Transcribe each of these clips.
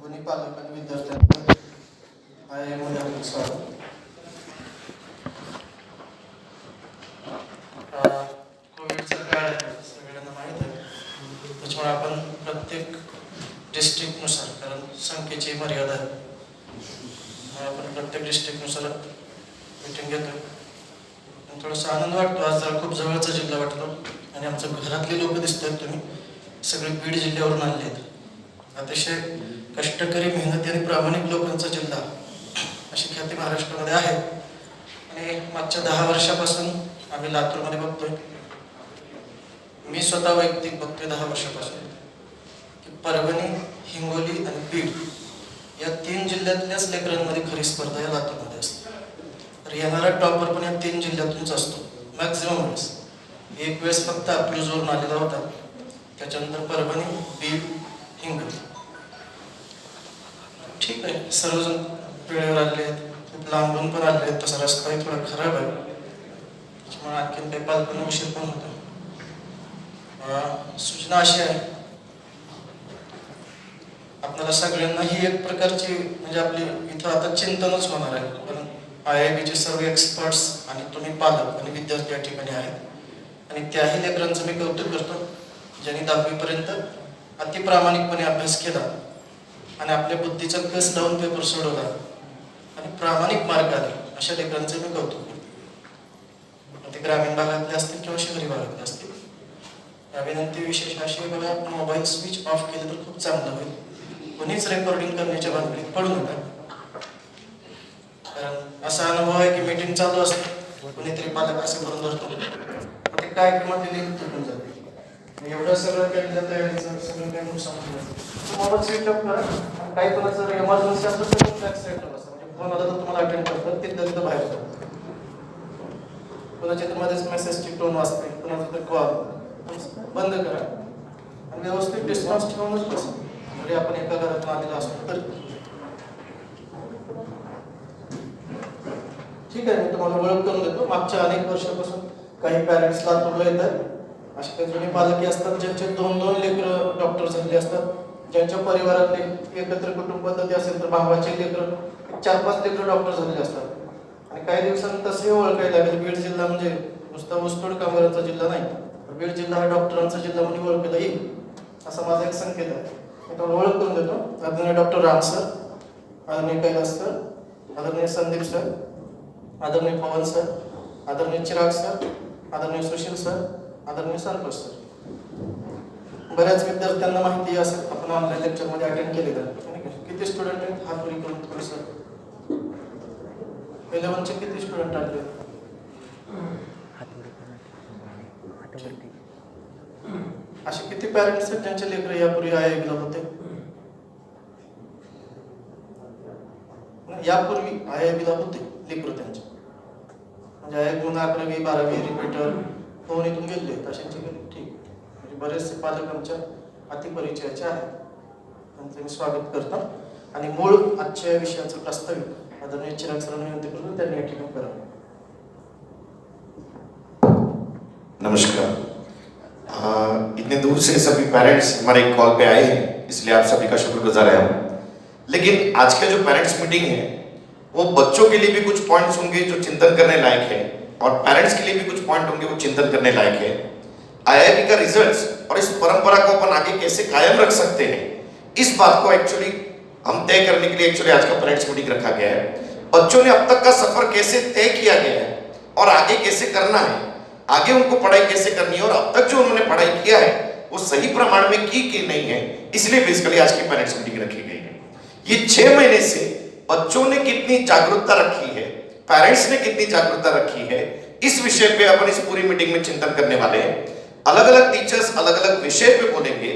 दोन्ही पालक आणि विद्यार्थ्यांचं मध्ये आपलं स्वागत. कोविडचा काळ आहे, सगळ्यांना माहीत आहे. त्याच्यामुळे आपण प्रत्येक डिस्ट्रिक्टनुसार, कारण संख्येची मर्यादा आहे, आपण प्रत्येक डिस्ट्रिक्टनुसार मीटिंग घेतो. थोडासा आनंद वाटतो. आज जरा खूप जवळचा जिल्हा वाटतो आणि आमच्या घरातले लोक दिसतात. तुम्ही सगळे बीड जिल्ह्यावरून आले आहेत. अतिशय कष्टकरी, मेहनती आणि प्रामाणिक लोकांचा जिल्हा अशी ख्याती महाराष्ट्रामध्ये आहे. आणि मागच्या 10 वर्षापासून आम्ही लातूरमध्ये बघतोय, मी स्वतः वैयक्तिक बघतोय 10 वर्षापासून, की परभणी, हिंगोली आणि बीड या 3 जिल्ह्यातल्याच लेकरांमध्ये खरी स्पर्धा या लातूरमध्ये असते. तर येणारा टॉपर पण या 3 जिल्ह्यातूनच असतो मॅक्झिमम वेळेस. एक वेळेस फक्त अकलूजवरून आलेला होता, त्याच्यानंतर परभणी, बीड, हिंगोली. ठीक आहे, सर्वजण वेळेवर आले आहेत, खूप लांबून पण आले आहेत. तसा रस्ताही थोडा खराब आहे, त्याच्यामुळे आणखीन काही पालकांना उशीर पण होतो. सूचना अशी आहे, आपल्याला सगळ्यांना ही एक प्रकारची म्हणजे आपली इथं आता चिंतनच होणार आहे. कारण IIBचे सर्व एक्सपर्ट्स आणि तुम्ही पालक आणि विद्यार्थी या ठिकाणी आहेत. आणि त्याही लेकरांचं मी कौतुक करतो ज्यांनी 10वी पर्यंत अति प्रामाणिकपणे अभ्यास केला आणि आपल्या बुद्धीचा कस लावून पेपर सोडवला आणि प्रामाणिक मार्ग आले. अशा लेकरांचं मी कौतुक करतो. ते ग्रामीण भागातले असतील किंवा शहरी भागातले असतील. या विनंती विशेष अशी, बघा, मोबाईल स्विच ऑफ केले तर खूप चांगलं होईल. कोणीच रेकॉर्डिंग करण्याच्या भानगडीत पडू नका. कारण असा अनुभव आहे की मीटिंग चालू असते, कोणीतरी पालक असं करून धरतो, ते काय किंमत लिंक तुटून जाते. एवढं सगळं केलं तयारीचं सगळं काही नुकसान होतं. मोबाईल स्विच ऑफ करा. काही कोणाचं जर इमर्जन्सी असेल तर बॅक साईडला बसा, म्हणजे फोन आला तर तुम्हाला अटेंड करतात, तिथं बाहेर जातात. कोणाच्या तर मध्येच मेसेजची टोन वाजते, कोणाचा तर कॉल बंद करा आणि व्यवस्थित डिस्टन्स ठेवूनच बसा. म्हणजे आपण एका घरातून आलेला असतो तर ठीक आहे. मी तुम्हाला ओळख करून देतो. मागच्या अनेक वर्षापासून काही पॅरेंट्स लातूरला येतात. असे काही जुने पालकी असतात ज्यांचे 2-2 लेकरं डॉक्टर झालेले असतात. ज्यांच्या परिवारातले एकत्र कुटुंब पद्धती असेल तर भावाचे लेकरं 4-5 लेकरं डॉक्टर झालेले असतात. आणि काही दिवसांनी तसे ओळखायला लागेल, बीड जिल्हा म्हणजे नुसता ऊसतोड कामगारांचा जिल्हा नाही, बीड जिल्हा हा डॉक्टरांचा जिल्हा म्हणून ओळखला येईल, असा माझा एक संकेत आहे. मी तुम्हाला ओळख करून देतो. आदरणीय डॉक्टर राम सर, आदरणीय कैलास सर, आदरणीय संदीप सर, आदरणीय पवन सर, आदरणीय चिराग सर, आदरणीय सुशील सर, आदरणीय संतोष सर. बऱ्याच विद्यार्थ्यांना माहिती असेल, आपण ऑनलाईन लेक्चरमध्ये अटेंड केलेलं आहे. किती स्टुडंट आहेत हात वरी करून थोडंसं. 11चे किती स्टुडंट आले? असे किती पॅरेंट्स आहेत ज्यांचे लेकर यापूर्वी IIBला होते? यापूर्वी IIBला होते लेकर त्यांचे, म्हणजे IIB 11वी 12वी रिपीटर होऊन इथून गेले अशांची गेले. ठीक, म्हणजे बरेचसे पालक आमच्या अतिपरिचयाचे आहेत, त्यांचं मी स्वागत करतो. आणि मूळ आजच्या विषयाचं प्रास्ताविक आदरणीय चिराग सरांना विनंती करून त्यांनी या ठिकाणी करावं. नमस्कार. इतने दूर से सभी पेरेंट्स हमारे कॉल पे आए हैं, इसलिए आप सभी का शुक्रगुजार है हम. लेकिन आज का जो पेरेंट्स मीटिंग है वो बच्चों के लिए भी कुछ पॉइंट्स होंगे जो चिंतन करने लायक है, और पेरेंट्स के लिए भी कुछ पॉइंट होंगे वो चिंतन करने लायक है. IIB का रिजल्ट्स और इस परंपरा को अपन आगे कैसे कायम रख सकते हैं, इस बात को एक्चुअली हम तय करने के लिए एक्चुअली आज का पेरेंट्स मीटिंग रखा गया है. बच्चों ने अब तक का सफर कैसे तय किया गया है और आगे कैसे करना है, आगे उनको पढ़ाई कैसे करनी है, और अब तक जो उन्होंने पढ़ाई किया है वो सही प्रमाण में की कि नहीं है, इसलिए बेसिकली आज की पेरेंट्स मीटिंग रखी गई है. ये 6 महीने से बच्चों ने कितनी जागरूकता रखी है, पेरेंट्स ने कितनी जागरूकता रखी है, इस विषय पे अपन इस पूरी मीटिंग में चिंतन करने वाले हैं. अलग अलग टीचर्स अलग अलग विषय पे बोलेंगे,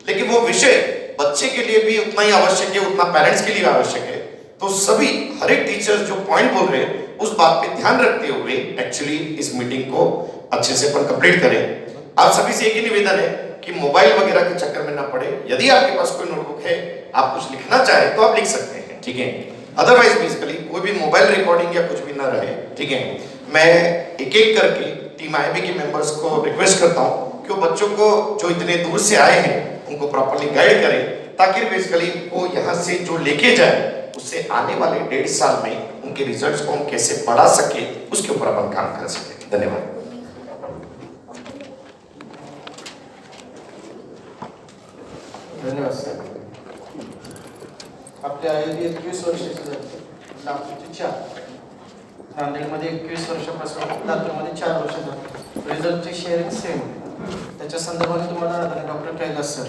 लेकिन वो विषय बच्चे के लिए भी उतना ही आवश्यक है, उतना पेरेंट्स के लिए आवश्यक है. तो सभी हर एक टीचर्स जो पॉइंट बोल रहे हैं उस बात पे ध्यान रखते हुए एक्चुअली इस मीटिंग को अच्छे से अपन कंप्लीट करें. आप सभी से एक ही निवेदन है कि मोबाइल वगैरह के चक्कर में ना पड़े. यदि आपके पास कोई नोटबुक है, आप कुछ लिखना चाहे तो आप लिख सकते हैं, ठीक है. अदरवाइज बेसिकली कोई भी मोबाइल रिकॉर्डिंग या कुछ भी ना रहे, ठीक है. मैं एक एक करके टीम IIB के मेंबर्स को रिक्वेस्ट करता हूं कि वो बच्चों को जो इतने दूर से आए हैं उनको प्रॉपर्ली गाइड करें, ताकि बेसिकली वो यहाँ से जो लेके जाए उससे आने वाले 1.5 साल में उनके रिजल्ट्स को हम कैसे बढ़ा सके उसके ऊपर अपन काम कर सके। धन्यवाद। धन्यवाद सर। आपल्या आयुर्वेद 21 वर्षाची झाली, नागपूरची 4, नांदेडमध्ये 21 वर्षापासून, लातूरमध्ये 4 वर्ष झाली। रिझल्टची शेअरिंग सेम। त्याच्या संदर्भाने तुम्हाला डॉक्टर कैलास सर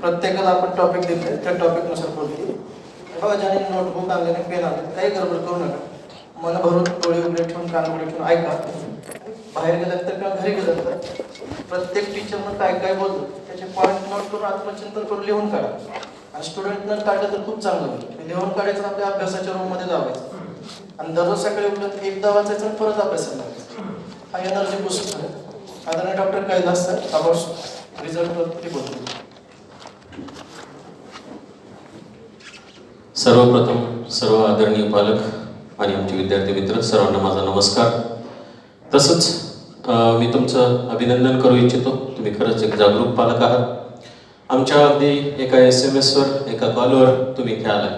प्रत्येकाला आपण टॉपिक देतोय, त्या टॉपिकनुसार बोलतील। बघा, ज्याने नोटबुक आणले पेन आणले काही गडबड करू नका, मन भरून डोळे उघडे ठेवून कान उघडे ठेवून ऐका। बाहेर गेल्यानंतर किंवा घरी गेल्यानंतर प्रत्येक टीचरनं काय काय बोलतो त्याचे पॉईंट नोट करून आत्मचिंतन करून लिहून काढा। आणि स्टुडंटनं काढलं तर खूप चांगलं होईल। लिहून काढायचं, आपल्या अभ्यासाच्या रूममध्ये लावायचं आणि दररोज सकाळी उठून एकदा वाचायचं आणि परत अभ्यासाला लावायचं। हा एनर्जी बूस्ट होईल। आदरणीय डॉक्टर कैलास सर अबाउट रिझल्टवरती बोलतो। सर्वप्रथम सर्व आदरणीय पालक आणि आमचे विद्यार्थी मित्र सर्वांना माझा नमस्कार। तसंच मी तुमचं अभिनंदन करू इच्छितो, तुम्ही खरंच एक जागरूक पालक आहात। आमच्या अगदी एका SMS-वर एका कॉलवर तुम्ही इथे आलाय।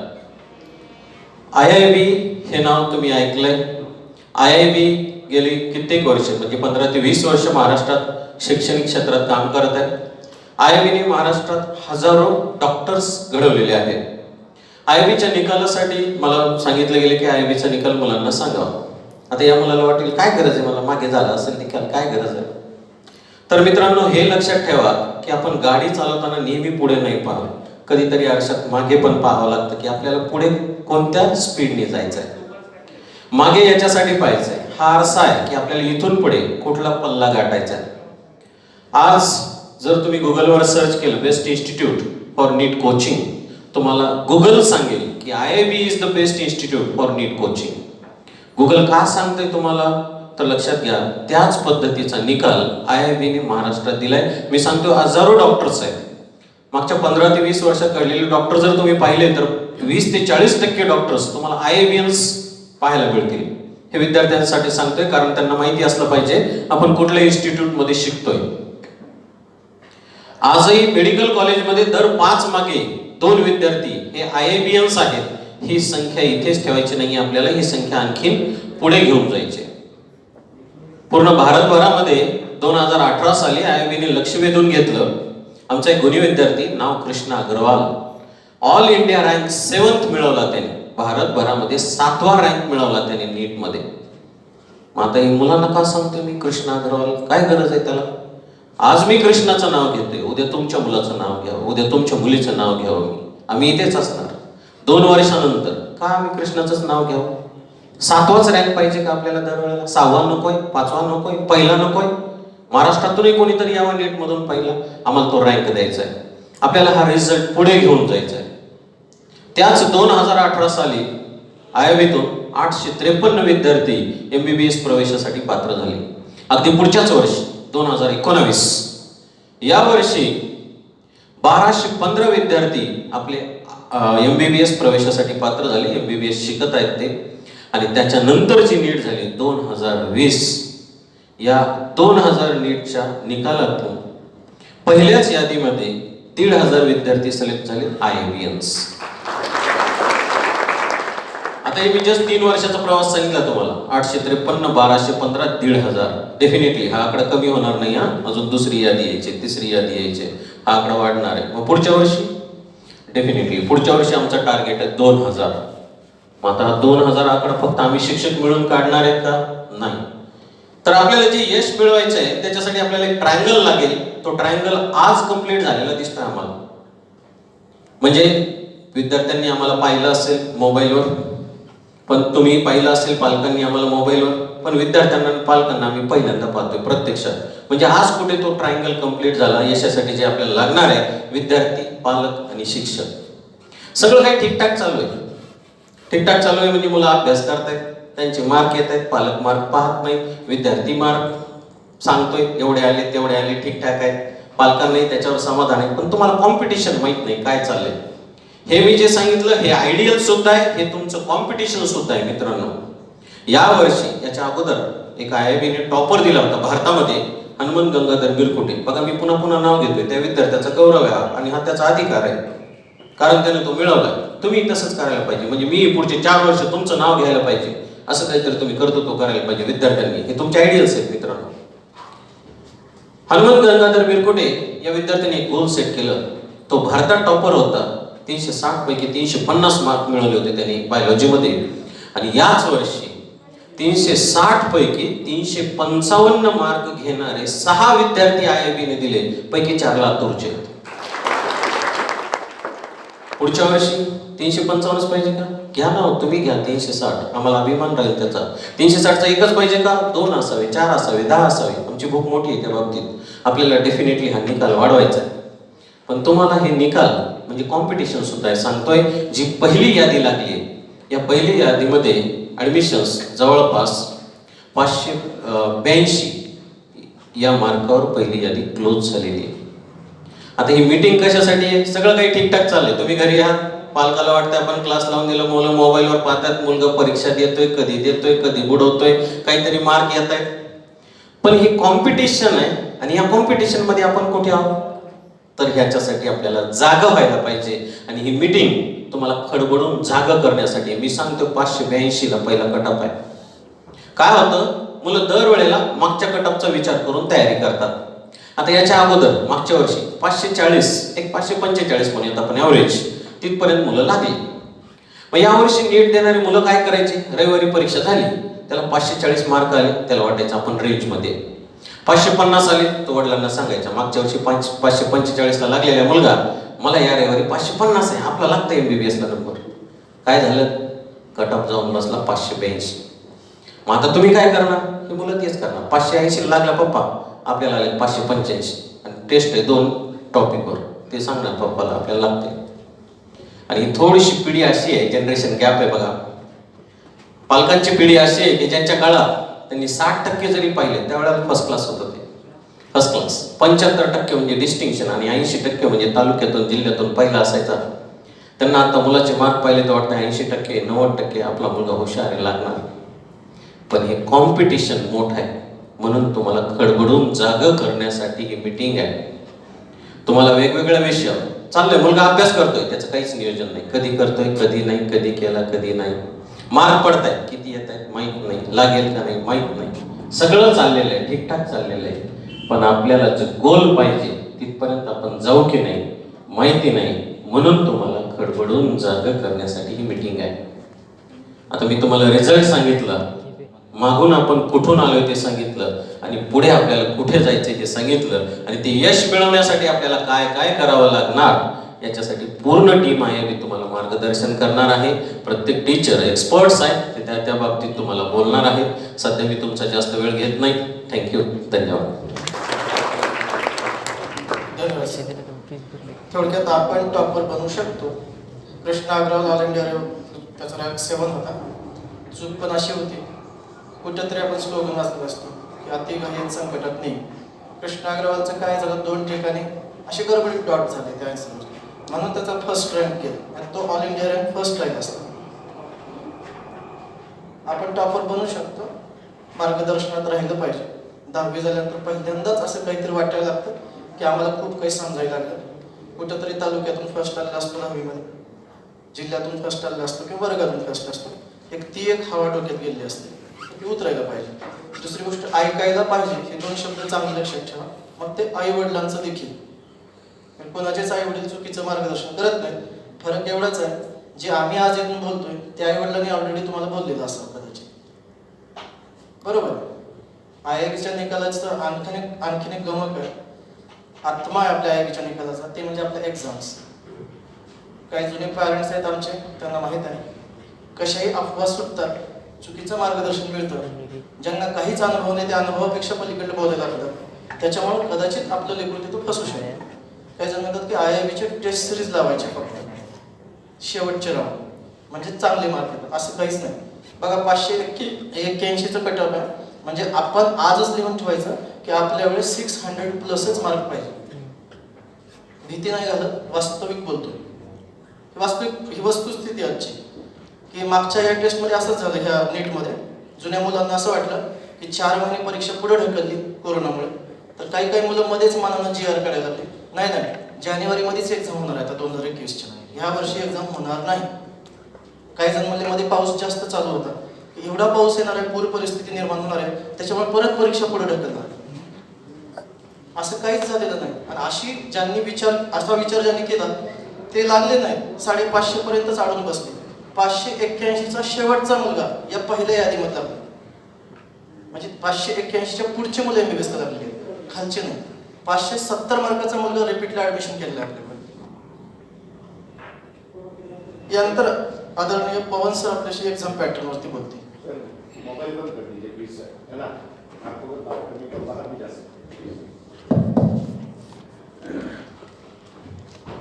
IIB हे नाव तुम्ही ऐकलंय। IIB गेली कित्येक वर्ष म्हणजे 15 ते 20 वर्ष महाराष्ट्रात शैक्षणिक क्षेत्रात काम करत आहे। IIBने महाराष्ट्रात हजारो डॉक्टर्स घडवलेले आहेत। IIBच्या निकालासाठी मला सांगितलं गेले की IIBचा निकाल मुलांना सांगावा। आता या मुलाला वाटेल काय गरज आहे, मला मागे झाला असेल निकाल, काय गरज आहे? तर मित्रांनो, हे लक्षात ठेवा की आपण गाडी चालवताना नेहमी पुढे नाही पाहावं, कधीतरी आरशात मागे पण पाहावं लागतं की आपल्याला पुढे कोणत्या स्पीडने जायचं आहे। मागे याच्यासाठी पाहायचंय, हा आरसा आहे की आपल्याला इथून पुढे कुठला पल्ला गाठायचा आहे। आज जर तुम्ही गुगलवर सर्च केलं best institute for NEET coaching, तुम्हाला गुगल सांगेल की IIB is the best institute for NEET coaching. Google का सांगतंय तुम्हाला, तर लक्षात घ्या, त्याच पद्धतीचा निकाल IIBने महाराष्ट्रात दिलाय। मी सांगतो हजारो डॉक्टर्स आहेत, मागच्या 15 ते 20 वर्षात घडलेले डॉक्टर जर तुम्ही पाहिले तर 20 ते 40% डॉक्टर्स तुम्हाला IIBians पाहायला मिळतील। हे विद्यार्थ्यांसाठी सांगतोय कारण त्यांना माहिती असलं पाहिजे आपण कुठल्या इन्स्टिट्यूट मध्ये शिकतोय। आजही मेडिकल कॉलेजमध्ये दर 5 मागे 2 विद्यार्थी हे IIBians आहेत। ही संख्या इथेच ठेवायची नाही, आपल्याला ही संख्या आणखीन पुढे घेऊन जायची। पूर्ण भारतभरामध्ये 2018 साली IIBने लक्ष वेधून घेतलं। आमचा एक गुणी विद्यार्थी नाव Krishna Agarwal, all India rank 7th मिळवला त्याने, भारतभरामध्ये 7वा रँक मिळवला त्याने नीट मध्ये। मग आता ही मुलांना का सांगतोय मी कृष्णा अग्रवाल, काय गरज आहे त्याला? आज मी कृष्णाचं नाव घेतोय, उद्या तुमच्या मुलाचं नाव घ्यावं, उद्या तुमच्या मुलीचं नाव घ्यावं। आम्ही इथेच असणार 2 वर्षानंतर, का आम्ही कृष्णाचंच नाव घ्यावं? 7वाच रँक पाहिजे का आपल्याला दरवेळेला? 6वा नकोय, 5वा नकोय, पहिला नकोय? महाराष्ट्रातूनही कोणीतरी यावं नीट मधून पहिला, आम्हाला तो रँक द्यायचा आहे, आपल्याला हा रिझल्ट पुढे घेऊन जायचा आहे। त्याच 2018 साली IIBतून 853 विद्यार्थी MBBS प्रवेशासाठी पात्र झाले। अगदी पुढच्याच वर्षी 2019 या वर्षी 1215 विद्यार्थी आपले MBBS प्रवेशासाठी पात्र झाले, MBBS शिकत आहेत ते। आणि त्याच्यानंतरची नीट झाली 2020। या 2000 नीटच्या निकालातून पहिल्याच यादीमध्ये 1500 विद्यार्थी सिलेक्ट झाले IIBians। आता हे मी जस्ट 3 वर्षाचा प्रवास सांगितला तुम्हाला, 853, 1215, 1500। डेफिनेटली हा आकडा कमी होणार नाही, अजून दुसरी यादी यायची, तिसरी यादी यायची, हा आकडा वाढणार आहे। मग पुढच्या वर्षी डेफिनेटली पुढच्या वर्षी आमचा टार्गेट आहे 2000। मग आता 2000 आकडा फक्त आम्ही शिक्षक मिळून काढणार आहेत का? नाही, तर आपल्याला जे यश मिळवायचं आहे त्याच्यासाठी आपल्याला एक ट्रायंगल लागेल। तो ट्रायंगल आज कंप्लीट झालेला दिसतोय आम्हाला, म्हणजे विद्यार्थ्यांनी आम्हाला पाहिलं असेल मोबाईलवर, पण तुम्ही पाहिलं असेल पालकांनी आम्हाला मोबाईलवर, पण विद्यार्थ्यांना आणि पालकांना आम्ही पहिल्यांदा पाहतोय प्रत्यक्षात। म्हणजे आज कुठे तो ट्रायंगल कंप्लीट झाला। यशासाठी जे आपल्याला लागणार आहे, विद्यार्थी, पालक आणि शिक्षक, सगळं काही ठीकठाक चालू आहे। ठीकठाक चालू आहे म्हणजे मुलं अभ्यास करतायत, त्यांचे मार्क येत आहेत, पालक मार्क पाहत नाही, विद्यार्थी मार्क सांगतोय एवढे आले तेवढे आले, ठीकठाक आहेत, पालकांनाही त्याच्यावर समाधान आहे। पण तुम्हाला कॉम्पिटिशन माहित नाही काय चाललंय। हे मी जे सांगितलं हे आयडियल सुद्धा आहे, हे तुमचं कॉम्पिटिशन सुद्धा आहे मित्रांनो। या वर्षी याच्या अगोदर एक IIBने टॉपर दिला होता भारतामध्ये, हनुमंत गंगाधर बिरकुटे। बघा, मी पुन्हा पुन्हा नाव घेतोय, त्या विद्यार्थ्याचा गौरव आहे आणि हा त्याचा अधिकार आहे। कारण त्याने तो मिळवलाय. तुम्ही तसंच करायला पाहिजे. म्हणजे मी पुढचे 4 वर्ष तुमचं नाव घ्यायला पाहिजे, असं काहीतरी तुम्ही कर्तृत्व करायला पाहिजे विद्यार्थ्यांनी. हे तुमचे आयडियल्स आहेत मित्रांनो. हनुमंत गंगाधर बिरकुटे या विद्यार्थ्यांनी एक गोल सेट केलं. तो भारतात टॉपर होता. 360 पैकी 350 मार्क मिळवले होते त्यांनी बायोलॉजीमध्ये. आणि याच वर्षी 360 पैकी 355 मार्क घेणारे 6 विद्यार्थी IIB ने दिले, पैकी 4 लातूरचे. पुढच्या वर्षी 355 पाहिजे का? घ्या ना, तुम्ही घ्या 360. आम्हाला अभिमान राहील त्याचा. 360चा एकच पाहिजे का? 2 असावे, 4 असावे, 10 असावे. आमची भूक मोठी आहे त्या बाबतीत. आपल्याला डेफिनेटली हा निकाल वाढवायचा आहे. पण तुम्हाला हे निकाल म्हणजे कॉम्पिटिशन सुद्धा आहे. सांगतोय, जी पहिली यादी लागली, या पहिली यादीमध्ये ॲडमिशन्स जवळपास 582 या मार्कावर पहिली यादी क्लोज झालेली आहे. आता ही मीटिंग कशासाठी आहे? सगळं काही ठीकठाक चाललंय. तुम्ही घरी आहात, पालकाला वाटतं आपण क्लास लावून दिला, मुलं मोबाईलवर पाहतात, मुलगा परीक्षा देतोय, कधी बुडवतोय, काहीतरी मार्क येत आहेत. पण ही कॉम्पिटिशन आहे आणि या कॉम्पिटिशन मध्ये आपण कुठे आहोत? तर ह्याच्यासाठी आपल्याला जागा व्हायला पाहिजे. आणि ही मीटिंग तुम्हाला खडबडून जागा करण्यासाठी. मी सांगतो 582 ला पहिला कटअप आहे. काय होतं, मुलं दरवेळेला मागच्या कटअपचा विचार करून तयारी करतात. आता याच्या अगोदर मागच्या वर्षी 540 एक 545 म्हणूयात आपण ॲव्हरेज, तिथपर्यंत मुलं लागली. मग यावर्षी नीट देणारी मुलं काय करायची? रविवारी परीक्षा झाली, त्याला 540 मार्क आले, त्याला वाटायचं आपण रेंजमध्ये. 550 आले, तो वडिलांना सांगायचा मागच्या वर्षी 545 ला लागलेला मुलगा, मला या रविवारी 550 आहे, आपला लागतं MBBS ला नंबर. काय झालं? कटअप जाऊन बसला 582. मग आता तुम्ही काय करणार? हे मुलं तेच करणार. 580 लागला पप्पा, आपल्याला आले 585 आणि टेस्ट आहे 2 टॉपिकवर, ते सांगणार पप्पाला आपल्याला लागते. आणि थोडीशी पिढी अशी आहे, जनरेशन गॅप आहे बघा. पालकांची पिढी अशी आहे की ज्यांच्या काळात त्यांनी 60% जरी पाहिले त्यावेळेला फर्स्ट क्लास होतं. ते फर्स्ट क्लास 75% म्हणजे डिस्टिंक्शन आणि 80% म्हणजे तालुक्यातून जिल्ह्यातून पहिला असायचा. त्यांना आता मुलाचे मार्क पाहिले तर वाटतं 80% 90% आपला मुलगा हुशार आहे, लागणार. पण हे कॉम्पिटिशन मोठं आहे, म्हणून तुम्हाला खडबडून जागा करण्यासाठी ही मीटिंग आहे. तुम्हाला वेगवेगळ्या विषय चाललंय, मुलगा अभ्यास करतोय, त्याचं काहीच नियोजन नाही, कधी करतोय कधी नाही, कधी केला कधी नाही. मार्क पडतायत, किती येत आहेत माहीत नाही, लागेल का नाही माहीत नाही. सगळं चाललेलं आहे, ठीकठाक चाललेलं आहे. पण आपल्याला जे गोल पाहिजे तिथपर्यंत आपण जाऊ की नाही माहिती नाही. म्हणून तुम्हाला खडबडून जागा करण्यासाठी ही मीटिंग आहे. आता मी तुम्हाला रिझल्ट सांगितला, मागून आपण कुठून आलोय ते सांगितलं, आणि पुढे आपल्याला कुठे जायचंय ते सांगितलं, आणि ते यश मिळवण्यासाठी आपल्याला काय काय करावं लागणार याच्यासाठी पूर्ण टीम आहे. मी तुम्हाला मार्गदर्शन करणार आहे. प्रत्येक टीचर एक्सपर्ट्स आहेत, ते त्या बाबतीत तुम्हाला बोलणार आहेत. सध्या मी तुमचा जास्त वेळ घेत नाही. थँक्यू, धन्यवाद. थोडक्यात आपण टॉपर बनवू शकतो. कृष्ण अग्रवाल ऑल इंडिया त्याचा रँक 7 होता. चूक पण अशी होती, कुठंतरी आपण स्लोगन वाचत असतो की अति घाईत संकटात नाही. कृष्ण अग्रवालचं काय झालं, 2 ठिकाणी असे गडबडीत डॉट झाले त्या आन्सर, म्हणून त्याचा फर्स्ट रँक केला आणि तो ऑल इंडिया रँक फर्स्ट राहील असतो. आपण टॉपर बनवू शकतो, मार्गदर्शनात राहिलं पाहिजे. 10वी झाल्यानंतर पहिल्यांदाच असं काहीतरी वाटायला लागतं की आम्हाला खूप काही समजायला लागतं. कुठंतरी तालुक्यातून फर्स्ट आलेला असतो, 10वीमध्ये जिल्ह्यातून फर्स्ट आलेला असतो किंवा वर्गातून फर्स्ट असतो. ती एक हवा डोक्यात गेलेली असते, ती उतरायला पाहिजे. दुसरी गोष्ट ऐकायला पाहिजे. हे 2 शब्द चांगले लक्षात ठेवा. मग ते आई वडिलांचं देखील, कोणाचेच आई वडील चुकीचं मार्गदर्शन करत नाही. फरक एवढाच आहे, जे आम्ही आज येऊन बोलतोय ते आई वडिलांनी ऑलरेडी तुम्हाला बोललेलं असं कदाचित, बरोबर. IIBच्या निकालाचं आणखीन एक गमक आहे, आत्मा आहे आपल्या IIBच्या निकालाचा, ते म्हणजे आपल्या एक्झाम्स. काही जुने पॅरेंट्स आहेत आमचे, त्यांना माहीत आहे कशाही अफवा सुटतात, चुकीचं मार्गदर्शन मिळतं. ज्यांना काहीच अनुभव नाही त्या अनुभवापेक्षा पलीकडे बोलायला लागतात. त्याच्यामुळे कदाचित आपलं लेकरू तिथं फसू शकते. काही जण म्हणतात की IIBचे टेस्ट सिरीज लावायचे फक्त शेवटचे राऊंड म्हणजे चांगले मार्क येतात, असं काहीच नाही. बघा 581चं कटअप आहे, म्हणजे आपण आजच लिहून ठेवायचं की आपल्या वेळेस 600+ मार्क पाहिजे. भीती नाही घालत, वास्तविक बोलतोय. ही वस्तुस्थिती आजची, की मागच्या या टेस्टमध्ये असंच झालं. ह्या नीटमध्ये जुन्या मुलांना असं वाटलं की 4 महिने परीक्षा पुढे ढकलली कोरोनामुळे, तर काही मुलं मध्येच मनानं GR काढायला लागले. नाही, जानेवारीमध्येच एक्झाम होणार आहे आता 2021च्या. ह्या वर्षी एक्झाम होणार नाही. काही जण म्हणले मध्ये पाऊस जास्त चालू होता, एवढा पाऊस येणार आहे, पूर परिस्थिती निर्माण होणार आहे, त्याच्यामुळे परत परीक्षा पुढे ढकलणार. असं काहीच झालेलं नाही. आणि असा विचार ज्यांनी केला ते लागले नाही, 550 पर्यंत चालून बसले. 581चा शेवटचा मुलगा या पहिल्या यादीमधला, म्हणजे 581च्या पुढचे मुलं MBBS ला लागले, खालचे नाही. 570 मार्काचा मुलगा रिपीटला ऍडमिशन केलेलं आहे आपल्याकडे. यानंतर आदरणीय पवन सर आपल्याशी एक्झाम पॅटर्न वरती बोलते.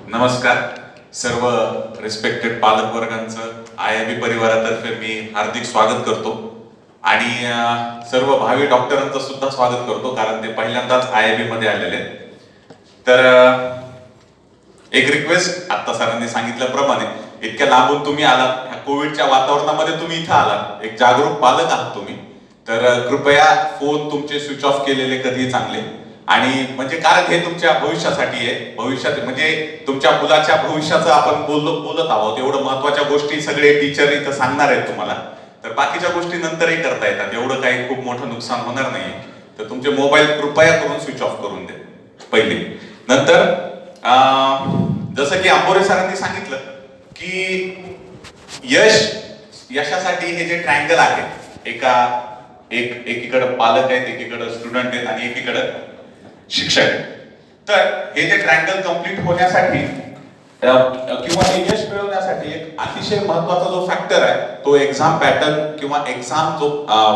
नमस्कार. सर्व रिस्पेक्टेड पालक वर्गांचं IIB परिवारातर्फे मी हार्दिक स्वागत करतो आणि सर्व भावी डॉक्टरांचं सुद्धा स्वागत करतो, कारण ते पहिल्यांदाच IIB मध्ये आलेले आहेत. तर एक रिक्वेस्ट, आता सरांनी सांगितल्याप्रमाणे इतक्या लांबून तुम्ही आलात, ह्या कोविडच्या वातावरणामध्ये तुम्ही इथं आलात, एक जागरूक पालक आहात तुम्ही, तर कृपया फोन तुमचे स्विच ऑफ केलेले कधी चांगले. आणि म्हणजे कारण हे तुमच्या भविष्यासाठी आहे, भविष्यात म्हणजे तुमच्या मुलाच्या भविष्याचं आपण बोलत आहोत. एवढं महत्वाच्या गोष्टी सगळे टीचर इथं सांगणार आहेत तुम्हाला, तर बाकीच्या गोष्टी नंतरही करता येतात, एवढं काही खूप मोठं नुकसान होणार नाही. तर तुमचे मोबाईल कृपया करून स्विच ऑफ करून द्या पहिले. नंतर जसं की आंबोरे सरांनी सांगितलं की यशासाठी हे जे ट्रायंगल आहे, एकीकडे पालक आहेत, एकीकडे स्टुडंट आहेत आणि एकीकडे शिक्षक आहेत. तर हे जे ट्रायंगल कंप्लीट होण्यासाठी किंवा हे यश मिळवण्यासाठी एक अतिशय महत्वाचा जो फॅक्टर आहे तो एक्झाम पॅटर्न किंवा एक्झाम जो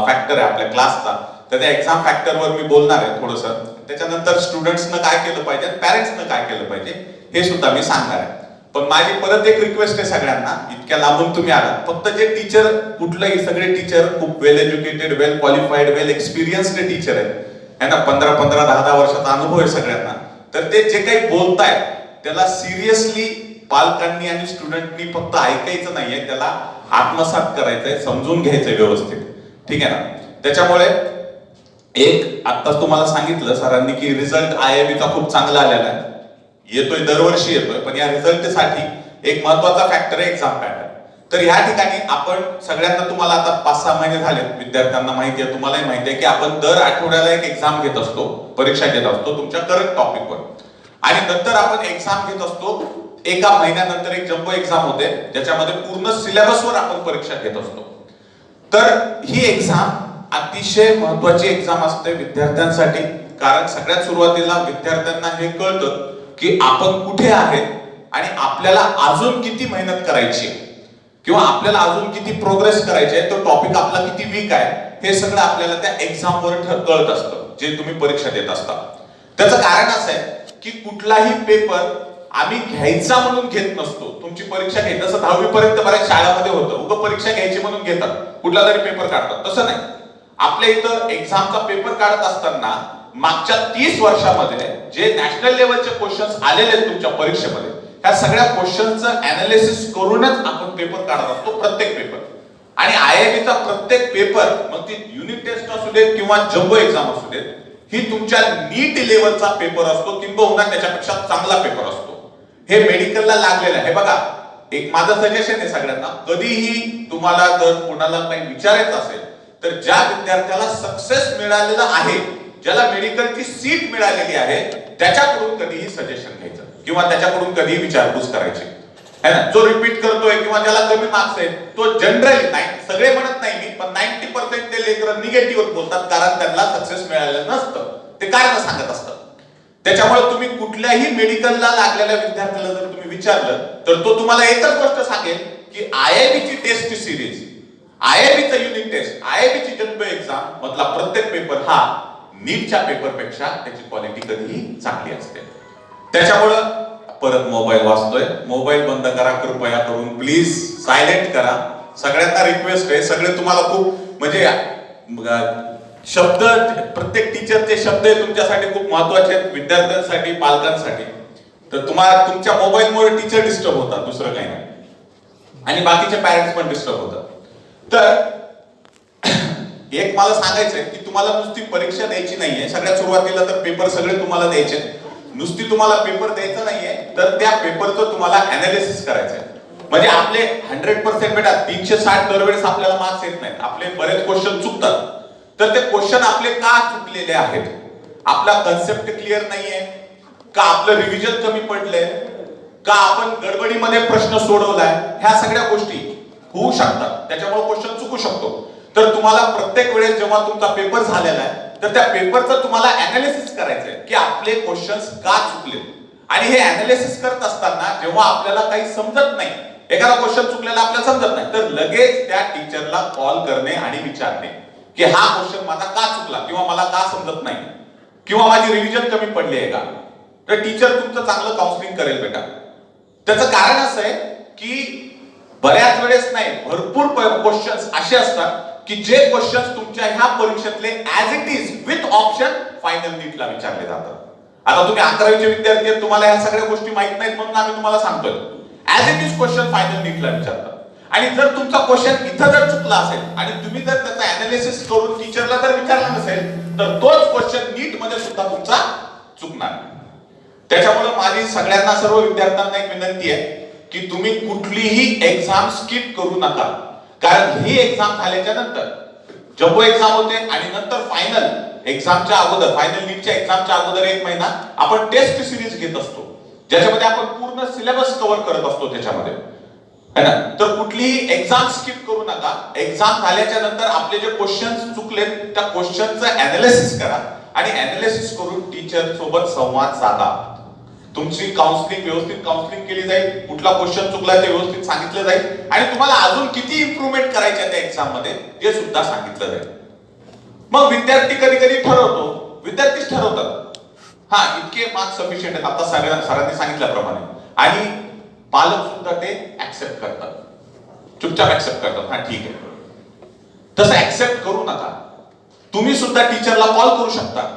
फॅक्टर आहे आपल्या क्लासचा, तर त्या एक्झाम फॅक्टरवर मी बोलणार आहे थोडंसं. त्याच्यानंतर स्टुडंट्सनं काय केलं पाहिजे, पॅरेंट्सनं काय केलं पाहिजे हे सुद्धा मी सांगणार आहे. पण माझी परत एक रिक्वेस्ट आहे सगळ्यांना, इतक्या लांबून तुम्ही आलात, फक्त जे टीचर, कुठलंही सगळे टीचर खूप वेल एज्युकेटेड, वेल क्वालिफाईड, वेल एक्सपिरियन्स्ड टीचर आहेत, है ना, 15-15, 10-10 वर्षाचा अनुभव आहे सगळ्यांना. तर ते जे काही बोलतायत त्याला सिरियसली पालकांनी आणि स्टुडंटनी फक्त ऐकायचं नाहीये, त्याला आत्मसात करायचंय, समजून घ्यायचंय व्यवस्थित, ठीक आहे ना. त्याच्यामुळे एक आत्ताच तुम्हाला सांगितलं सरांनी की रिझल्ट IIB चा खूप चांगला आलेला आहे, येतोय, दरवर्षी येतोय, पण या रिझल्टसाठी एक महत्वाचा फॅक्टर आहे एक्झाम पॅटर्न. तर ह्या ठिकाणी आपण सगळ्यांना, तुम्हाला आता 5-6 महिने झाले, विद्यार्थ्यांना माहिती आहे, तुम्हालाही माहिती आहे की आपण दर आठवड्याला एक एक्झाम घेत असतो, परीक्षा घेत असतो तुमच्या करंट टॉपिकवर, आणि नंतर आपण एक्झाम घेत असतो. एका महिन्यानंतर एक जम्बो एक्झाम होते, ज्याच्यामध्ये पूर्ण सिलेबसवर आपण परीक्षा घेत असतो. तर ही एक्झाम अतिशय महत्वाची एक्झाम असते विद्यार्थ्यांसाठी, कारण सगळ्यात सुरुवातीला विद्यार्थ्यांना हे कळतं की आपण कुठे आहे आणि आपल्याला अजून किती मेहनत करायची किंवा आपल्याला अजून किती प्रोग्रेस करायची आहे, तो टॉपिक आपला किती वीक आहे, हे सगळं आपल्याला त्या एक्झामवर कळत असतं जे तुम्ही परीक्षा देत असता. त्याचं कारण असं आहे की कुठलाही पेपर आम्ही घ्यायचा म्हणून घेत नसतो. तुमची परीक्षा घ्यायची, जसं 10वी पर्यंत बऱ्याच शाळांमध्ये होतं, उगा परीक्षा घ्यायची म्हणून घेतात, कुठला तरी पेपर काढतात, तसं नाही. आपल्या इथं एक्झामचा पेपर काढत असताना मागच्या 30 वर्षामध्ये जे नॅशनल लेवलचे क्वेश्चन्स आलेले आहेत तुमच्या परीक्षेमध्ये, ह्या सगळ्या क्वेश्चनचं अनालिसिस करूनच आपण पेपर काढत असतो, प्रत्येक पेपर. आणि IIB चा प्रत्येक पेपर, मग ती युनिट टेस्ट असू देत किंवा जम्बो एक्झाम असू देत, ही तुमच्या नीट लेवलचा पेपर असतो, किंबहुना त्याच्यापेक्षा चांगला पेपर असतो. हे मेडिकलला लागलेलं आहे. बघा, एक माझं सजेशन आहे सगळ्यांना, कधीही तुम्हाला जर कोणाला काही विचारायचं असेल तर ज्या विद्यार्थ्याला सक्सेस मिळालेला आहे, ज्याला मेडिकलची सीट मिळालेली आहे, त्याच्याकडून कधीही सजेशन घ्यायचं किंवा त्याच्याकडून कधीही विचारपूस करायची, है ना. जो रिपीट करतोय किंवा ज्याला कमी मार्क्स आहेत, तो जनरली, सगळे म्हणत नाही मी, पण 90% ते लेकरं निगेटिव्ह बोलतात, कारण त्यांना सक्सेस मिळालेलं नसतं, ते कारण सांगत असतं. त्याच्यामुळे तुम्ही कुठल्याही मेडिकलला लागलेल्या विद्यार्थ्याला जर तुम्ही विचारलं तर तो तुम्हाला एकच गोष्ट सांगेल की IIB ची टेस्ट सिरीज, IIB चा युनिट टेस्ट, IIB ची जम्बो एक्झाम मधला प्रत्येक पेपर हा नीटच्या पेपरपेक्षा त्याची क्वालिटी कधीही चांगली असते. त्याच्यामुळं परत मोबाईल वाजतोय, मोबाईल बंद करा कृपया करून, प्लीज सायलेंट करा. सगळ्यांना रिक्वेस्ट आहे, सगळे तुम्हाला खूप म्हणजे शब्द, प्रत्येक टीचरचे शब्द तुमच्यासाठी खूप महत्वाचे आहेत, विद्यार्थ्यांसाठी, पालकांसाठी. तर तुम्हाला तुमच्या मोबाईलमुळे टीचर डिस्टर्ब होतात, दुसरं काही नाही, आणि बाकीचे पॅरेंट्स पण डिस्टर्ब होतात. तर एक मला सांगायचंय की तुम्हाला नुसती परीक्षा द्यायची नाहीये, सगळ्यात सुरुवातीला तर पेपर सगळे तुम्हाला द्यायचे, नुसती तुम्हाला पेपर द्यायचा नाहीये, तर त्या पेपरचं तुम्हाला अनालिसिस करायचंय. म्हणजे आपले 100% बेटा 360 दरवेळेस आपल्याला मार्क्स येत नाहीत. आपले बरेच क्वेश्चन चुकतात. तर ते क्वेश्चन आपले का चुकलेले आहेत? आपला कन्सेप्ट क्लिअर नाहीये का, आपलं रिव्हिजन कमी पडलंय का, आपण गडबडीमध्ये प्रश्न सोडवलाय, ह्या सगळ्या गोष्टी होऊ शकतात. त्याच्यामुळे क्वेश्चन चुकू शकतो. तर तुम्हाला प्रत्येक वेळेस जेव्हा तुमचा पेपर झालेला आहे, तर त्या पेपरचं तुम्हाला अनालिसिस करायचंय की आपले क्वेश्चन्स का चुकले. आणि हे अनालिसिस करत असताना जेव्हा आपल्याला काही समजत नाही, एखादा क्वेश्चन चुकलेला आपल्याला समजत नाही, तर लगेच त्या टीचरला कॉल करणे आणि विचारणे की हा क्वेश्चन माझा का चुकला, किंवा मला का समजत नाही, किंवा माझी रिव्हिजन कमी पडली आहे का. तर टीचर तुमचं चांगलं काउन्सिलिंग करेल बेटा. त्याचं कारण असं आहे की बऱ्याच वेळेस नाही, भरपूर क्वेश्चन्स असे असतात की जे क्वेश्चन्स तुमच्या ह्या परीक्षेतले as it is with option final नीटला विचारले जातात. आता तुम्ही 11वीचे विद्यार्थी आहेत, तुम्हाला ह्या सगळ्या गोष्टी माहित नाहीत म्हणून आम्ही तुम्हाला सांगतोय. As it is question final नीटला विचारतात. आणि जर तुमचा क्वेश्चन इथं जर चुकला असेल आणि तुम्ही जर त्याचा अनालिसिस करून टीचरला जर विचारला नसेल, तर तोच क्वेश्चन नीट मध्ये सुद्धा तुमचा चुकणार. त्याच्यामुळे माझी सगळ्यांना, सर्व विद्यार्थ्यांना एक विनंती आहे की तुम्ही कुठलीही एक्झाम स्किप करू नका. कारण ही एक्झाम झाल्याच्या नंतर जम्बो एक्झाम होते आणि नंतर फायनल एक्झामच्या अगोदर, फायनल नीटच्या एक्झामच्या अगोदर 1 महिना आपण टेस्ट सिरीज घेत असतो, ज्याच्यामध्ये आपण पूर्ण सिलेबस कव्हर करत असतो त्याच्यामध्ये, है ना. तर कुठलीही एक्झाम स्किप करू नका. एक्झाम झाल्याच्या नंतर आपले जे क्वेश्चन्स चुकलेत त्या क्वेश्चनचं अनालिसिस करा आणि अनालिसिस करून टीचर सोबत संवाद साधा. तुमची काउन्सिलिंग, व्यवस्थित काउन्सिलिंग केली जाईल. कुठला क्वेश्चन चुकला ते व्यवस्थित सांगितलं जाईल आणि तुम्हाला अजून किती इम्प्रूव्हमेंट करायचे त्या एक्झाम मध्ये ते सुद्धा सांगितलं जाईल. मग विद्यार्थी कधी कधी ठरवतो, विद्यार्थीच ठरवतात हा इतके मार्क्स सफिशियंट आहेत आता सरांनी सांगितल्याप्रमाणे, आणि पालक सुद्धा ते ऍक्सेप्ट करतात, चुपचाप ऍक्सेप्ट करतात. हा ठीक आहे. तसं ऍक्सेप्ट करू नका. तुम्ही सुद्धा टीचरला कॉल करू शकता.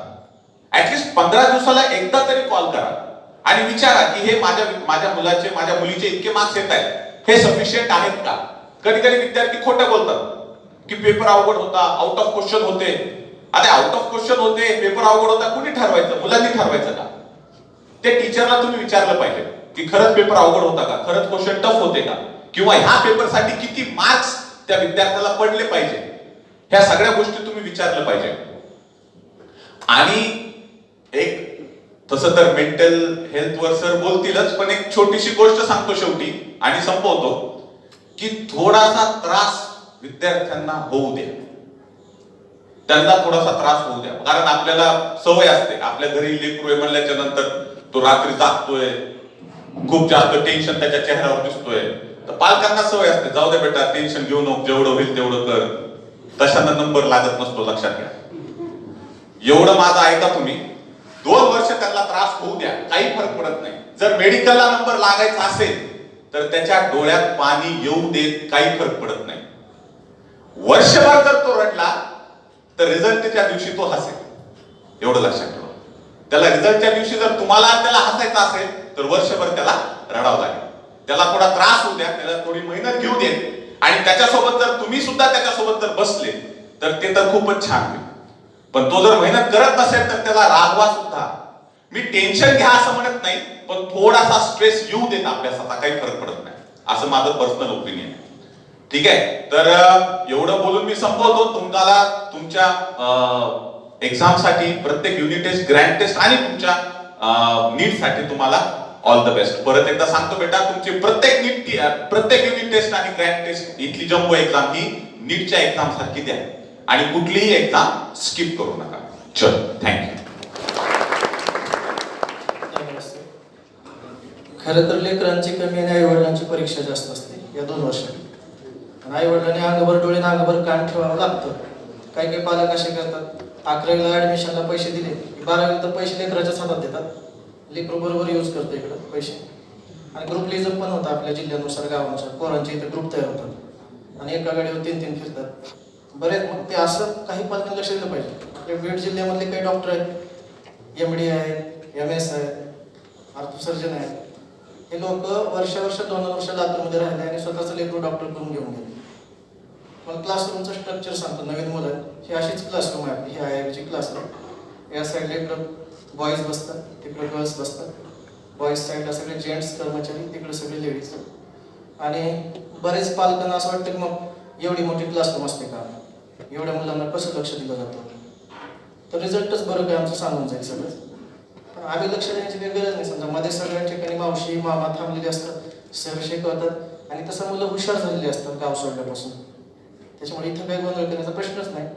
ऍटलीस्ट 15 दिवसाला एकदा तरी कॉल करा आणि विचारा की हे माझ्या मुलाचे, माझ्या मुलीचे इतके मार्क्स येत आहेत, हे सफिशियंट आहेत का. कधी कधी विद्यार्थी खोटं बोलतात की पेपर अवघड होता, आउट ऑफ क्वेश्चन होते. आता आउट ऑफ क्वेश्चन होते, पेपर अवघड होता, कुणी ठरवायचं? मुलांनी ठरवायचं का? ते टीचरला तुम्ही विचारलं पाहिजे की खरंच पेपर अवघड होता का, खरंच क्वेश्चन टफ होते का, किंवा ह्या पेपरसाठी किती मार्क्स त्या विद्यार्थ्याला पडले पाहिजे, ह्या सगळ्या गोष्टी तुम्ही विचारलं पाहिजे. आणि एक तसं तर मेंटल हेल्थवर सर बोलतीलच, पण एक छोटीशी गोष्ट सांगतो शेवटी आणि संपवतो की थोडासा त्रास विद्यार्थ्यांना होऊ द्या. त्यांना थोडासा त्रास होऊ द्या. कारण आपल्याला सवय असते, आपल्या घरी लेकरू म्हणल्याच्या नंतर तो रात्री जागतोय, खूप जास्त टेन्शन त्याच्या चेहऱ्यावर दिसतोय, तर पालकांना सवय असते, जाऊ दे बेटा टेन्शन घेऊ नको, जेवढं होईल तेवढं कर. तशानं नंबर लागत नसतो, लक्षात घ्या. एवढं माझं ऐका तुम्ही. 2 वर्ष त्यांना त्रास होऊ द्या, काही फरक पडत नाही. जर मेडिकलला नंबर लागायचा असेल तर त्याच्या डोळ्यात पाणी येऊ देत, काही फरक पडत नाही. वर्षभर जर तो रडला तर रिझल्टच्या दिवशी तो हसेल, एवढं लक्षात ठेवा. त्याला रिझल्टच्या दिवशी जर तुम्हाला त्याला हसायचं असेल तर वर्षभर त्याला रडावं लागेल. त्याला थोडा त्रास होऊ द्या, त्याला थोडी मेहनत घेऊ दे, आणि त्याच्यासोबत जर तुम्ही सुद्धा त्याच्यासोबत जर बसले तर ते तर खूपच छान होईल. पण तो जर मेहनत करत नसेल तर त्याला रागवा सुद्धा. मी टेन्शन घ्या असं म्हणत नाही, पण थोडासा स्ट्रेस येऊ देत अभ्यासाचा, काही फरक पडत नाही, असं माझं पर्सनल ओपिनियन आहे. ठीक आहे. तर एवढं बोलून मी संपवतो. तुम्हाला तुमच्या एक्झाम साठी, प्रत्येक युनिट टेस्ट, ग्रँड टेस्ट आणि तुमच्या नीट साठी तुम्हाला ऑल द बेस्ट. परत एकदा सांगतो बेटा, तुमची प्रत्येक युनिट टेस्ट आणि ग्रँड टेस्ट, इथली जम्बो एक्झाम ही नीटच्या एक्झाम सारखी द्या आणि कुठलीही एक्झाम स्किप करू नका. चल, थँक्यू. खरं तर लेकरांची कमी आणि आई वडिलांची परीक्षा जास्त असते या 2 वर्षात. आई वडिलांनी अंगभर डोळे आणि अंगभर कान ठेवावं लागतं. काही काही पालक असे करतात, 11वीला ऍडमिशनला पैसे दिले, 12वीला तर पैसे लेकराच्याच हातात देतात. लेकरू बरोबर यूज करतो इकडं पैसे. आणि ग्रुपलिझम पण होतं आपल्या जिल्ह्यानुसार, गावानुसार. पोरांचे इथे ग्रुप तयार होतात आणि एका गाडीवर 3-3 फिरतात बरेच. मग ते असं काही पालकांनी लक्ष दिलं पाहिजे. बीड जिल्ह्यामधले काही डॉक्टर आहेत, MD आहेत, MS आहेत, अर्थसर्जन आहेत. हे लोक वर्ष 2 वर्ष लातूरमध्ये राहिले आणि स्वतःचं लेकरू डॉक्टर करून घेऊन गेले. मला क्लासरूमचं स्ट्रक्चर सांगतो. नवीन मुलं ही अशीच क्लासरूम आहे आपली, ही IIB ची क्लासरूम. या साईडला इकडं बॉईज बसतात, तिकडे गर्ल्स बसतात. बॉईज साईडला सगळे जेंट्स कर्मचारी, तिकडे सगळे लेडीज. आणि बरेच पालकांना असं वाटतं की मग एवढी मोठी क्लासरूम असते का, एवढ्या मुलांना कसं लक्ष दिलं जातं, तर रिझल्टच बरं काय आमचं सांगून जाईल सगळंच. पण आम्ही लक्ष देण्याची काही गरज नाही. समजा मध्ये सगळ्या ठिकाणी मावशी मामा थांबलेले असतात, सर शिकवतात आणि तसं मुलं हुशार झालेली असतात गाव सोडल्यापासून. त्याच्यामुळे इथं काही गोंधळ करण्याचा प्रश्नच नाही.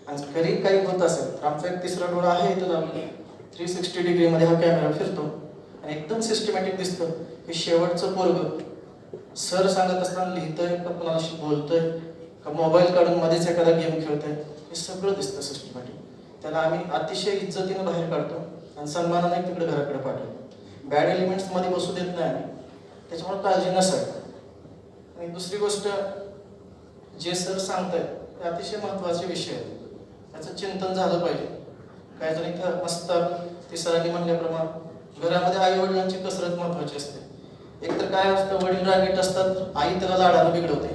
आणि घरी काही होत असेल तर आमचा एक तिसरा डोळा आहे इथं लावलेला. 360 डिग्रीमध्ये हा कॅमेरा फिरतो आणि एकदम सिस्टमॅटिक दिसतं की शेवटचं पोरग सर सांगत असताना लिहितंय का कोणाशी बोलतंय का मोबाईल काढून मध्येच एखादा गेम खेळतंय, हे सगळं दिसतं सिस्टमॅटिक. त्याला आम्ही अतिशय इज्जतीनं बाहेर काढतो आणि सन्मानाने तिकडे घराकडे पाठवतो. बॅड एलिमेंट्समध्ये बसू देत नाही आम्ही, त्याच्यामुळे काळजी नसावी. आणि दुसरी गोष्ट, जे सर सांगतायत ते अतिशय महत्त्वाचे विषय आहेत, त्याचं चिंतन झालं पाहिजे. काय जण इथं मस्त ते सरांनी म्हणल्याप्रमाणे घरामध्ये आई वडिलांची कसरत महत्त्वाची असते. एकतर काय असतं, वडील रागीट असतात, आई त्याला लाडानं बिघडवते,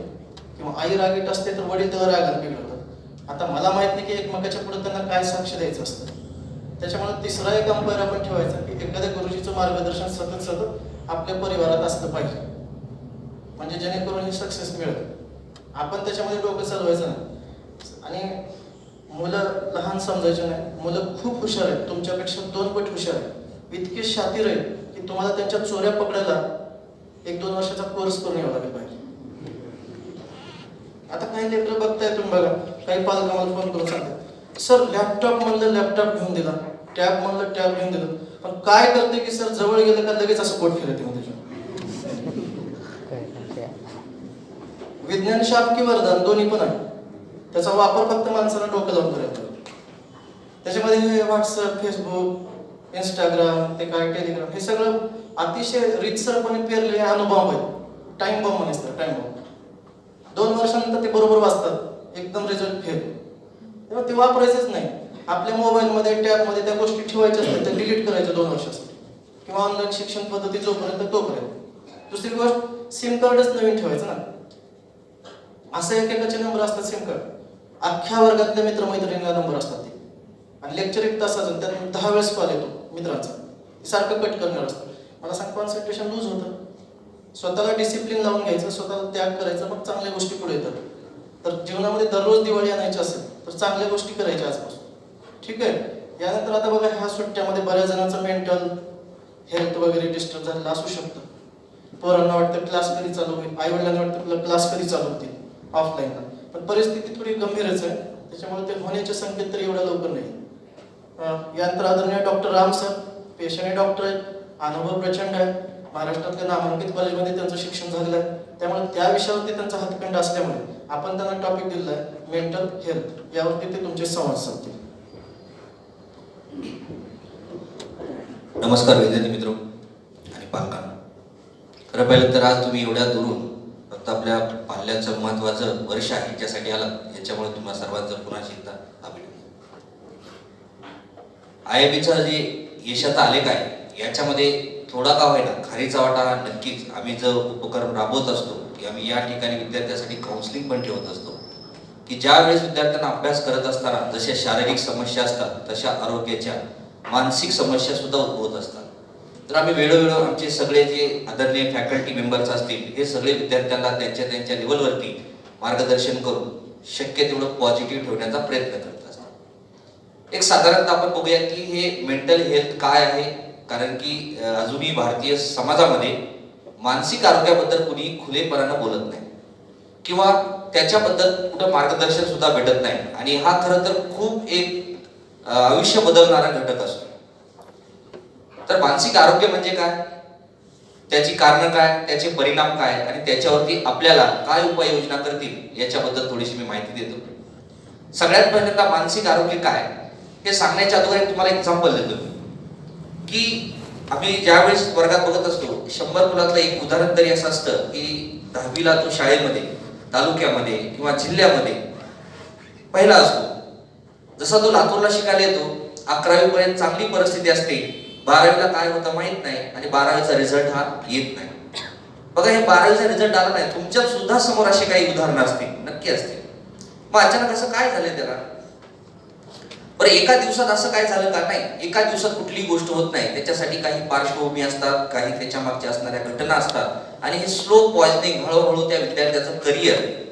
किंवा आई रागीट असते तर वडील त्याला रागानं बिघडवतात. आता मला माहित नाही की एकमेकाच्या पुढे त्यांना काय साक्ष द्यायचं असतं. त्याच्यामुळे तिसरा एक अंपायर आपण ठेवायचा की एखाद्या गुरुजीचं मार्गदर्शन सतत आपल्या परिवारात असलं पाहिजे, म्हणजे जेणेकरून हे सक्सेस मिळेल. आपण त्याच्यामध्ये डोकं चालवायचं नाही. आणि मुलं लहान समजायचे नाही. मुलं खूप हुशार आहेत, तुमच्यापेक्षा 2 पट हुशार आहेत, इतके शातीर आहेत की तुम्हाला त्यांच्या चोऱ्या पकडायला 1-2 वर्षाचा कोर्स करून यावं लागेल पाहिजे. आता काही लेकरं बघताय तुम्ही बघा, काही पालक आम्हाला फोन करून सांगतात, सर लॅपटॉप म्हणलं लॅपटॉप घेऊन दिला, टॅब म्हणलं टॅब घेऊन दिलं, पण काय करते की सर जवळ गेलं का लगेच असं पोट फिरते त्याच्या. विज्ञान शाप की वरदान दोन्ही पण आहे. त्याचा वापर फक्त माणसाला डोकं लावून करायचा. त्याच्यामध्ये हे व्हॉट्सअप, फेसबुक, इंस्टाग्राम, ते काय टेलिग्राम, हे सगळं अतिशय रितसरपणे पेरलेले अणुबॉम्ब आहेत. टाइम बॉम्ब म्हणायचं, टाइम बॉम्ब. 2 वर्षानंतर ते बरोबर वाचतात, एकदम रिझल्ट फेल. तेव्हा ते वापरायचंच नाही. आपल्या मोबाईलमध्ये टॅबमध्ये त्या गोष्टी ठेवायच्या असतात, त्या डिलीट करायच्या 2 वर्षासाठी, किंवा ऑनलाईन शिक्षण पद्धती जोपर्यंत तोपर्यंत. दुसरी गोष्ट, सिम कार्डच नवीन ठेवायचं ना. असं एकेकाचे नंबर असतात सिम कार्ड, अख्ख्या वर्गातल्या मित्रमैत्रिणींना नंबर असतात ते. आणि लेक्चर 1 तासाचं त्यात 10 वेळेस कॉल येतो मित्रांचा, सारखं कट करणार असतं. मला सांग, कॉन्सन्ट्रेशन लूज होतं. स्वतःला डिसिप्लिन लावून घ्यायचं, स्वतःला त्याग करायचा, मग चांगल्या गोष्टी पुढे येतात. तर जीवनामध्ये दररोज दिवाळी आणायची असेल तर चांगल्या गोष्टी करायच्या आजपासून, ठीक आहे. यानंतर आता बघा, ह्या सुट्ट्यामध्ये बऱ्याच जणांचं मेंटल हेल्थ वगैरे डिस्टर्ब झालेलं असू शकतं. पोरांना वाटतं क्लास कधी चालू होईल, आई वडिलांना वाटतं क्लास कधी चालू होतील ऑफलाईनला, पण परिस्थिती थोडी गंभीरच आहे. त्याच्यामुळे ते होण्याचे संकेत तर एवढ्या लवकर नाही. यानंतर आदरणीय डॉक्टर राम सर पेशाने डॉक्टर आहेत, अनुभव प्रचंड आहे. महाराष्ट्रातल्या नामांकित कॉलेजमध्ये त्यांचं शिक्षण झालेलं आहे. त्यामुळे त्या विषयावरती त्यांचा हातखंड असल्यामुळे आपण त्यांना टॉपिक दिलेला आहे मेंटल हेल्थ, यावरती ते तुमचे संवाद साधतील. नमस्कार विद्यार्थी मित्र आणि पालकांना. खरं पाहिलं तर आज तुम्ही एवढ्या दुरून फक्त आपल्या पाल्याचं महत्त्वाचं वर्ष आहे ज्यासाठी आला, याच्यामुळे तुम्हाला सर्वांचं पुन्हा एकदा अभिनंदन. IIBचं जे यशाचा आलेख आहे याच्यामध्ये थोडा का होईना खारीचा वाटा हा नक्कीच. आम्ही जो उपक्रम राबवत असतो की आम्ही या ठिकाणी विद्यार्थ्यांसाठी काउन्सिलिंग पण ठेवत असतो की ज्या वेळेस विद्यार्थ्यांना अभ्यास करत असताना जशा शारीरिक समस्या असतात तशा आरोग्याच्या मानसिक समस्या सुद्धा उद्भवत असतात. तर आम्ही वेळोवेळी आमचे सगळे जे आदरणीय फॅकल्टी मेंबर्स असतील हे सगळे विद्यार्थ्यांना त्यांच्या त्यांच्या लेवलवरती मार्गदर्शन करून शक्य तेवढं पॉझिटिव्ह ठेवण्याचा प्रयत्न करत असतात. एक साधारणतः आपण बघूया की हे मेंटल हेल्थ काय आहे, कारण की अजूनही भारतीय समाजामध्ये मानसिक आरोग्याबद्दल कुणी खुलेपणानं बोलत नाही किंवा त्याच्याबद्दल कुठं मार्गदर्शन सुद्धा भेटत नाही. आणि हा खरं तर खूप एक आयुष्य बदलणारा घटक असतो. तर मानसिक आरोग्य म्हणजे काय, त्याची कारणं काय, त्याचे परिणाम काय आणि त्याच्यावरती आपल्याला काय उपाययोजना करतील याच्याबद्दल थोडीशी मी माहिती देतो. सगळ्यात पहिल्यांदा मानसिक आरोग्य काय हे सांगण्याच्या अगोदर तुम्हाला एक्झाम्पल देतो की आम्ही ज्यावेळेस वर्गात बघत असतो 100 मुलातलं एक उदाहरण तरी असं असतं की 10वीला तो शाळेमध्ये, तालुक्यामध्ये किंवा जिल्ह्यामध्ये पहिला असतो. जसा तो लातूरला शिकायला येतो, 11वी पर्यंत चांगली परिस्थिती असते, 12वीला काय होतं माहित नाही आणि 12वीचा रिझल्ट हा येत नाही. बघा, हे 12वीचा रिझल्ट आला नाही, तुमच्या सुद्धा समोर अशी काही उदाहरणं असतील, नक्की असतील. मग अचानक असं काय झालंय त्याला, बरं एका दिवसात असं काय झालं का? नाही, एका दिवसात कुठलीही गोष्ट होत नाही. त्याच्यासाठी काही पार्श्वभूमी असतात, काही त्याच्या मागच्या असणाऱ्या घटना असतात आणि हे स्लो पॉइझनिंग हळूहळू त्या विद्यार्थ्याचं करिअर